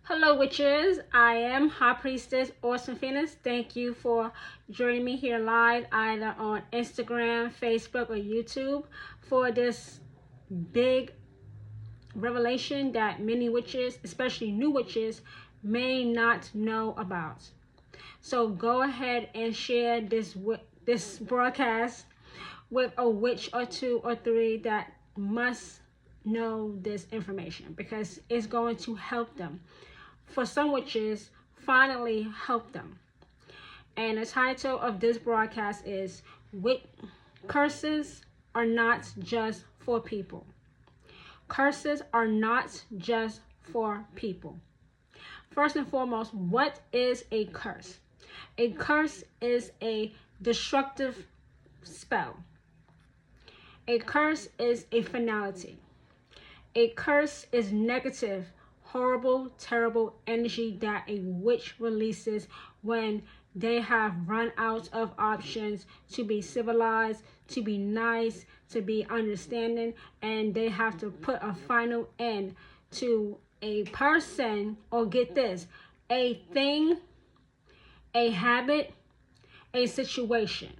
Hello, witches. I am High Priestess Awesome Phoenix. Thank you for joining me here live, either on Instagram, Facebook, or YouTube, for this big revelation that many witches, especially new witches, may not know about. So go ahead and share this broadcast with a witch or two or three that must know this information, because it's going to help them. For some witches, finally help them. And the title of this broadcast is Curses Are Not Just for People. Curses are not just for people. First and foremost, what is a curse? A curse is a destructive spell. A curse is a finality. A curse is negative, horrible, terrible energy that a witch releases when they have run out of options to be civilized, to be nice, to be understanding, and they have to put a final end to a person, or get this, a thing, a habit, a situation.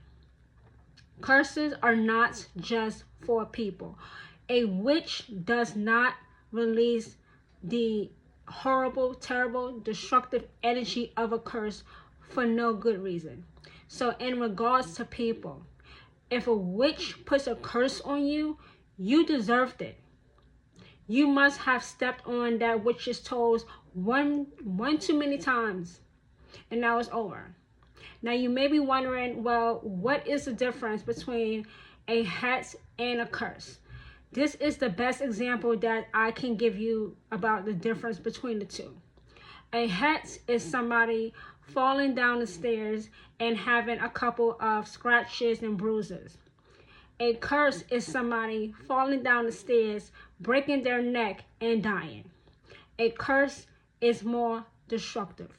Curses are not just for people. A witch does not release the horrible, terrible, destructive energy of a curse for no good reason. So in regards to people, if a witch puts a curse on you, you deserved it. You must have stepped on that witch's toes one too many times, and now it's over. Now you may be wondering, well, what is the difference between a hex and a curse? This is the best example that I can give you about the difference between the two. A hex is somebody falling down the stairs and having a couple of scratches and bruises. A curse is somebody falling down the stairs, breaking their neck, and dying. A curse is more destructive.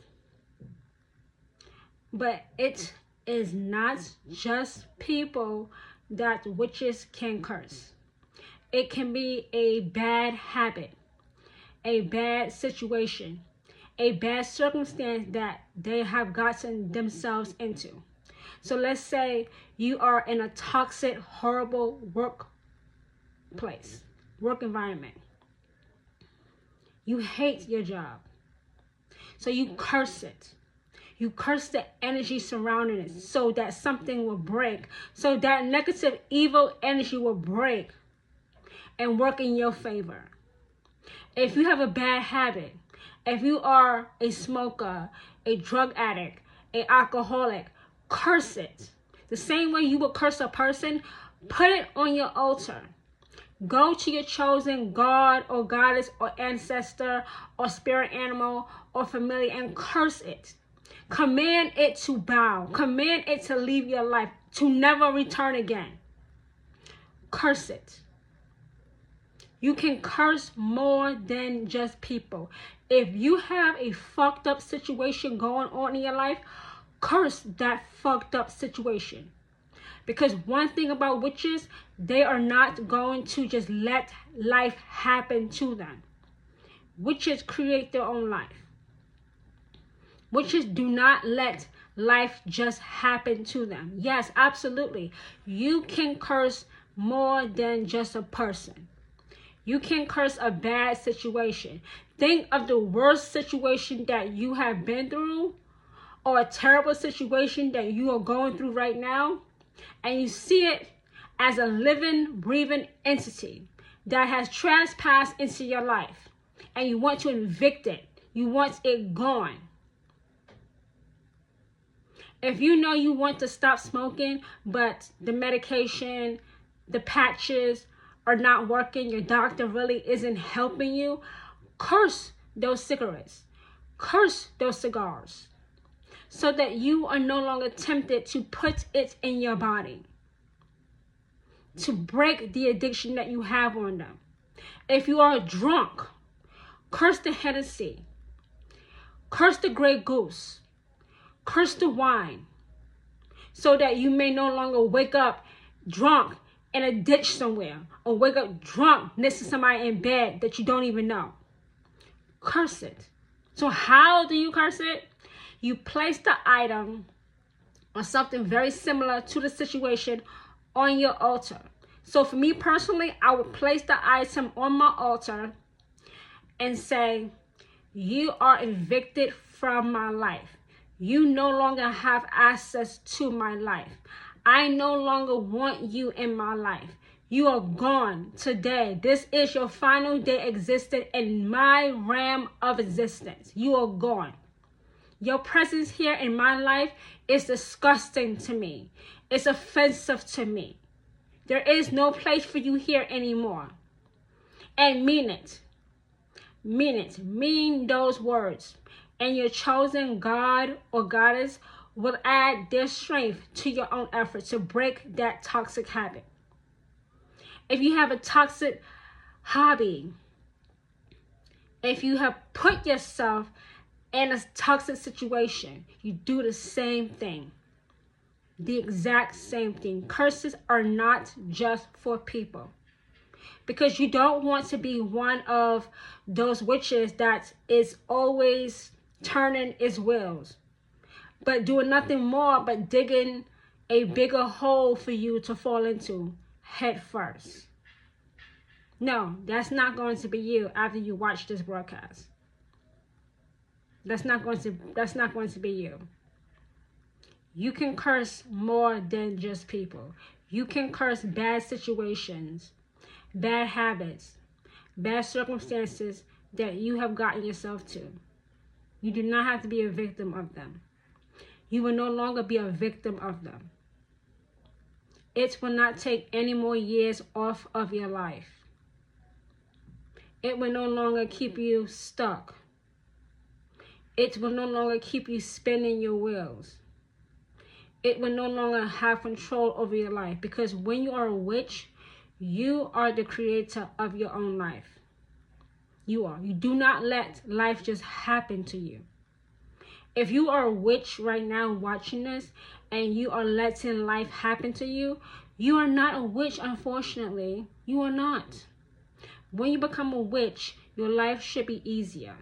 But it is not just people that witches can curse. It can be a bad habit, a bad situation, a bad circumstance that they have gotten themselves into. So let's say you are in a toxic, horrible workplace, work environment. You hate your job. So you curse it. You curse the energy surrounding it so that something will break, so that negative, evil energy will break and work in your favor. If you have a bad habit, if you are a smoker, a drug addict, an alcoholic, curse it. The same way you would curse a person, put it on your altar. Go to your chosen God or goddess or ancestor or spirit animal or familiar and curse it. Command it to bow. Command it to leave your life, to never return again. Curse it. You can curse more than just people. If you have a fucked up situation going on in your life, curse that fucked up situation. Because one thing about witches, they are not going to just let life happen to them. Witches create their own life. Witches do not let life just happen to them. Yes, absolutely. You can curse more than just a person. You can curse a bad situation. Think of the worst situation that you have been through, or a terrible situation that you are going through right now, and you see it as a living, breathing entity that has trespassed into your life, and you want to evict it. You want it gone. If you know you want to stop smoking, but the medication, the patches are not working, your doctor really isn't helping you, curse those cigarettes, curse those cigars, so that you are no longer tempted to put it in your body, to break the addiction that you have on them. If you are drunk, curse the Hennessy, curse the Grey Goose, curse the wine, so that you may no longer wake up drunk in a ditch somewhere, or wake up drunk next to somebody in bed that you don't even know. Curse it. So how do you curse it? You place the item or something very similar to the situation on your altar. So for me personally, I would place the item on my altar and say, you are evicted from my life. You no longer have access to my life. I no longer want you in my life. You are gone today. This is your final day existing in my realm of existence. You are gone. Your presence here in my life is disgusting to me. It's offensive to me. There is no place for you here anymore. And mean it. Mean it. Mean those words. And your chosen God or goddess will add their strength to your own effort to break that toxic habit. If you have a toxic hobby, if you have put yourself in a toxic situation, you do the same thing. The exact same thing. Curses are not just for people. Because you don't want to be one of those witches that is always turning its wheels, but doing nothing more but digging a bigger hole for you to fall into head first. No, that's not going to be you after you watch this broadcast. That's not going to be you. You can curse more than just people. You can curse bad situations, bad habits, bad circumstances that you have gotten yourself to. You do not have to be a victim of them. You will no longer be a victim of them. It will not take any more years off of your life. It will no longer keep you stuck. It will no longer keep you spinning your wheels. It will no longer have control over your life, because when you are a witch, you are the creator of your own life. You are. You do not let life just happen to you. If you are a witch right now watching this and you are letting life happen to you, you are not a witch, unfortunately. You are not. When you become a witch, your life should be easier,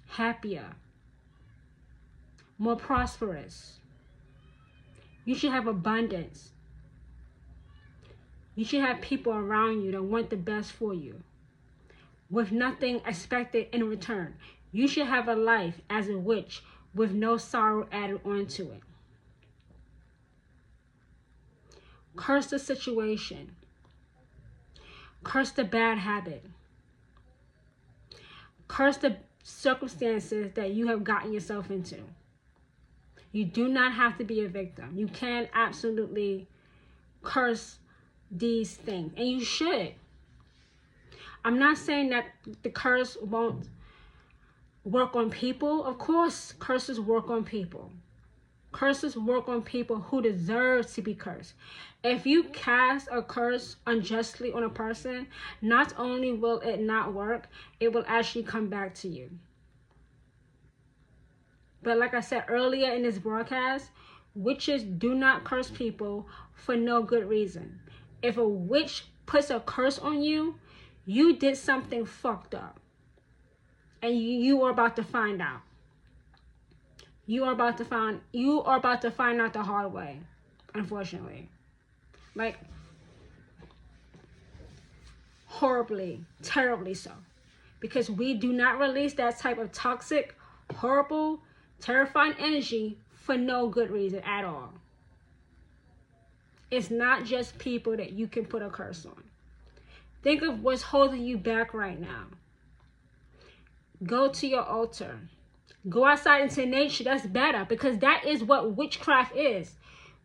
happier, more prosperous. You should have abundance. You should have people around you that want the best for you, with nothing expected in return. You should have a life as a witch with no sorrow added onto it. Curse the situation. Curse the bad habit. Curse the circumstances that you have gotten yourself into. You do not have to be a victim. You can absolutely curse these things, and you should. I'm not saying that the curse won't work on people. Of course, curses work on people. Curses work on people who deserve to be cursed. If you cast a curse unjustly on a person, not only will it not work, it will actually come back to you. But like I said earlier in this broadcast, witches do not curse people for no good reason. If a witch puts a curse on you, you did something fucked up. And you are about to find out. You are about to find out the hard way, unfortunately. Like, horribly, terribly so. Because we do not release that type of toxic, horrible, terrifying energy for no good reason at all. It's not just people that you can put a curse on. Think of what's holding you back right now. Go to your altar. Go outside into nature. That's better, because that is what witchcraft is.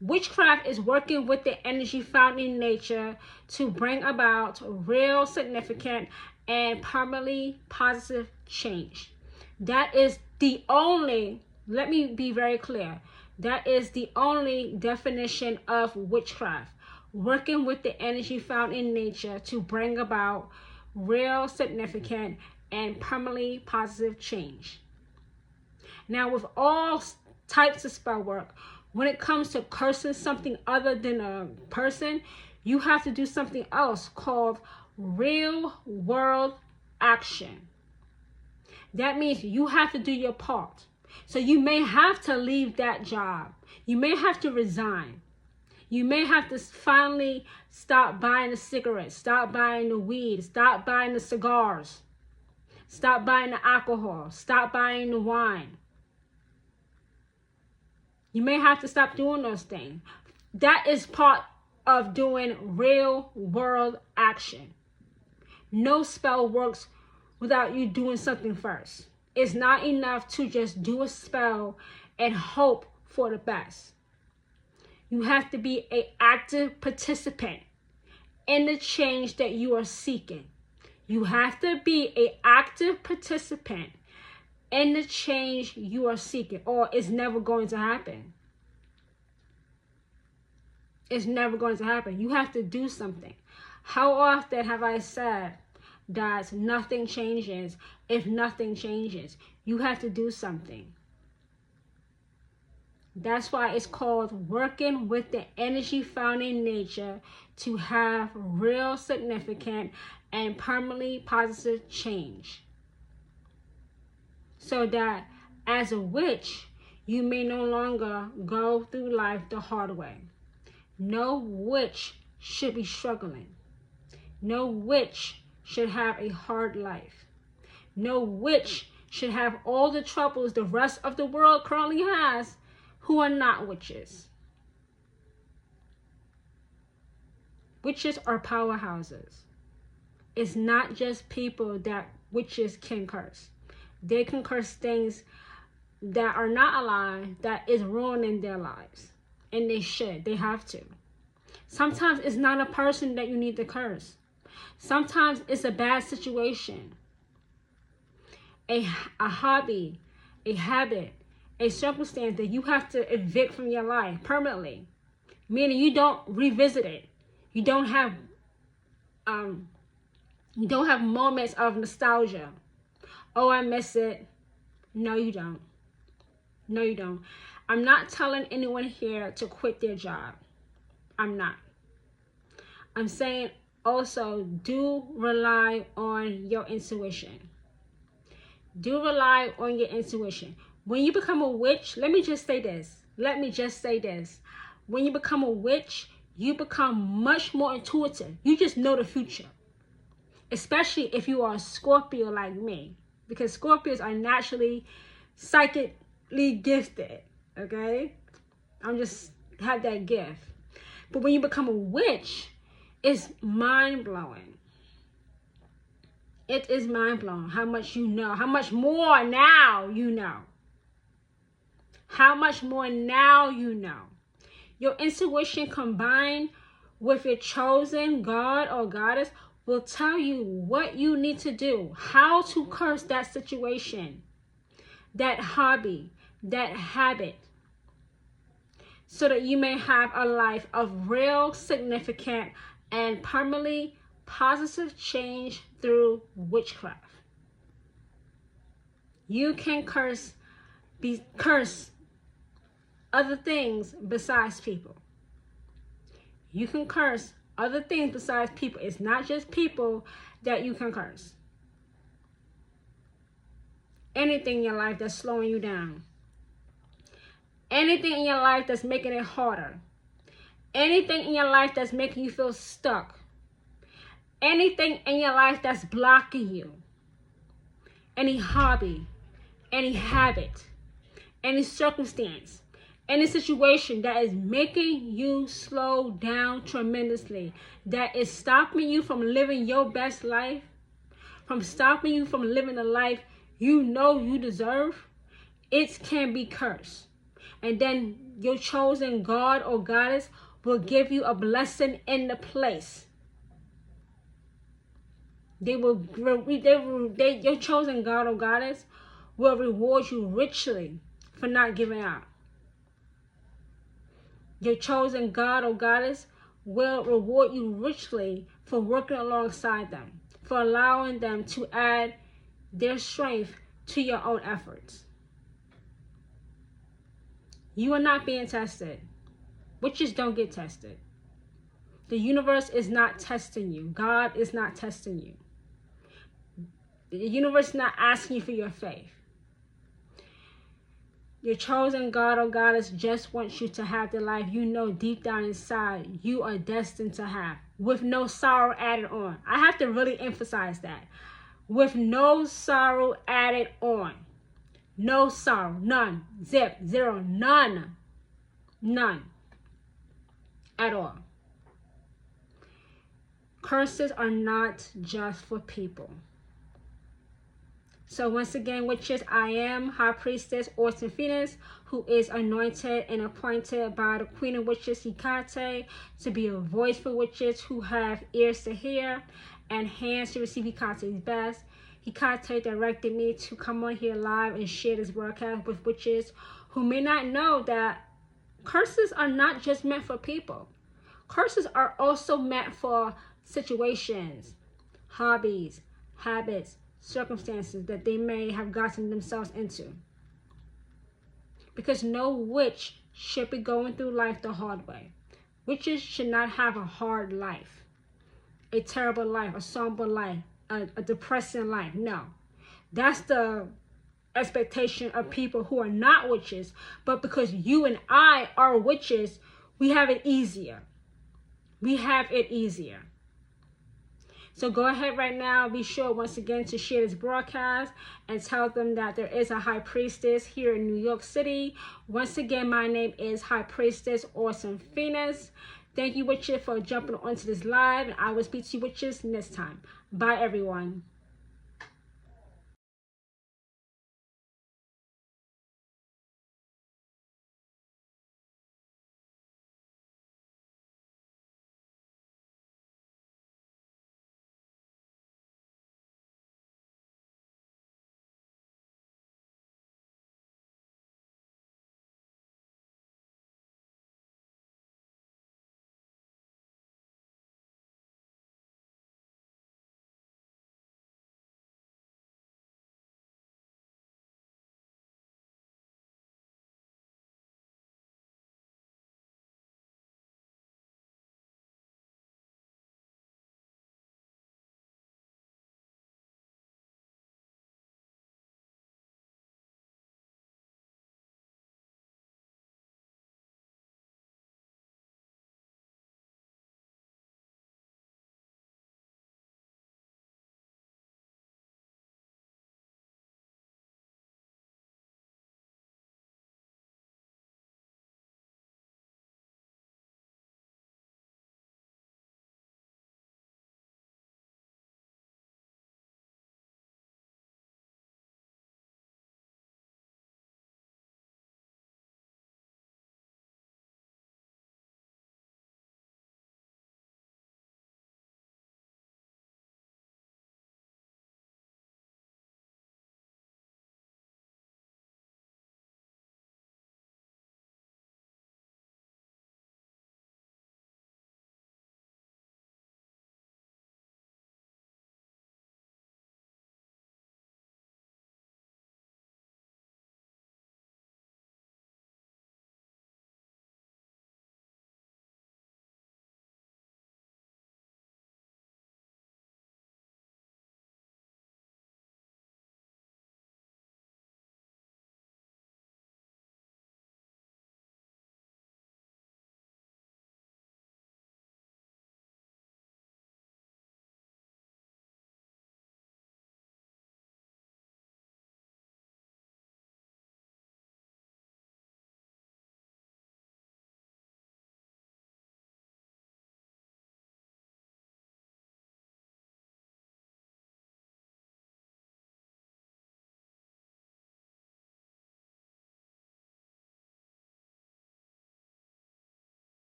Witchcraft is working with the energy found in nature to bring about real, significant, and permanently positive change. That is the only, let me be very clear, that is the only definition of witchcraft. Working with the energy found in nature to bring about real, significant, and permanently positive change. Now, with all types of spell work, when it comes to cursing something other than a person, you have to do something else called real world action. That means you have to do your part. So you may have to leave that job. You may have to resign. You may have to finally stop buying the cigarettes, stop buying the weed, stop buying the cigars, stop buying the alcohol, stop buying the wine. You may have to stop doing those things. That is part of doing real world action. No spell works without you doing something first. It's not enough to just do a spell and hope for the best. You have to be an active participant in the change that you are seeking. You have to be an active participant in the change you are seeking, or it's never going to happen. It's never going to happen. You have to do something. How often have I said that nothing changes if nothing changes? You have to do something. That's why it's called working with the energy found in nature to have real, significant, and permanently positive change. So that as a witch, you may no longer go through life the hard way. No witch should be struggling. No witch should have a hard life. No witch should have all the troubles the rest of the world currently has who are not witches. Witches are powerhouses. It's not just people that witches can curse. They can curse things that are not alive, that is ruining their lives. And they should. They have to. Sometimes it's not a person that you need to curse. Sometimes it's a bad situation, a hobby, a habit, a circumstance that you have to evict from your life permanently. Meaning you don't revisit it. You don't have moments of nostalgia. Oh, I miss it. No, you don't. No, you don't. I'm not telling anyone here to quit their job. I'm not. I'm saying also do rely on your intuition. Do rely on your intuition. When you become a witch, let me just say this. When you become a witch, you become much more intuitive. You just know the future. Especially if you are a Scorpio like me. Because Scorpios are naturally psychically gifted. Okay? I'm just have that gift. But when you become a witch, it's mind-blowing. It is mind-blowing how much you know. How much more now you know. How much more now you know. Your intuition combined with your chosen god or goddess will tell you what you need to do. How to curse that situation, that hobby, that habit. So that you may have a life of real, significant, and permanently positive change through witchcraft. You can curse other things besides people. You can curse other things besides people. It's not just people that you can curse. Anything in your life that's slowing you down. Anything in your life that's making it harder. Anything in your life that's making you feel stuck. Anything in your life that's blocking you. Any hobby, any habit, any circumstance, any situation that is making you slow down tremendously, that is stopping you from living your best life, from stopping you from living the life you know you deserve, it can be cursed. And then your chosen god or goddess will give you a blessing in the place. Your chosen god or goddess will reward you richly for not giving up. Your chosen god or goddess will reward you richly for working alongside them, for allowing them to add their strength to your own efforts. You are not being tested. Witches don't get tested. The universe is not testing you. God is not testing you. The universe is not asking you for your faith. Your chosen God or goddess just wants you to have the life you know deep down inside you are destined to have, with no sorrow added on. I have to really emphasize that. With no sorrow added on. No sorrow. None. Zip. Zero. None. None. At all. Curses are not just for people. So once again, witches, I am High Priestess Orson Phoenix, who is anointed and appointed by the Queen of Witches, Hecate, to be a voice for witches who have ears to hear and hands to receive Hecate's best. Hecate directed me to come on here live and share this broadcast with witches who may not know that curses are not just meant for people. Curses are also meant for situations, hobbies, habits, circumstances that they may have gotten themselves into. Because no witch should be going through life the hard way. Witches should not have a hard life, a terrible life, a somber life, a depressing life. No. That's the expectation of people who are not witches. But because you and I are witches, we have it easier. We have it easier. So go ahead right now. Be sure once again to share this broadcast and tell them that there is a High Priestess here in New York City. Once again, my name is High Priestess Orson Phoenix. Thank you, witches, for jumping onto this live. And I will speak to you, witches, next time. Bye, everyone.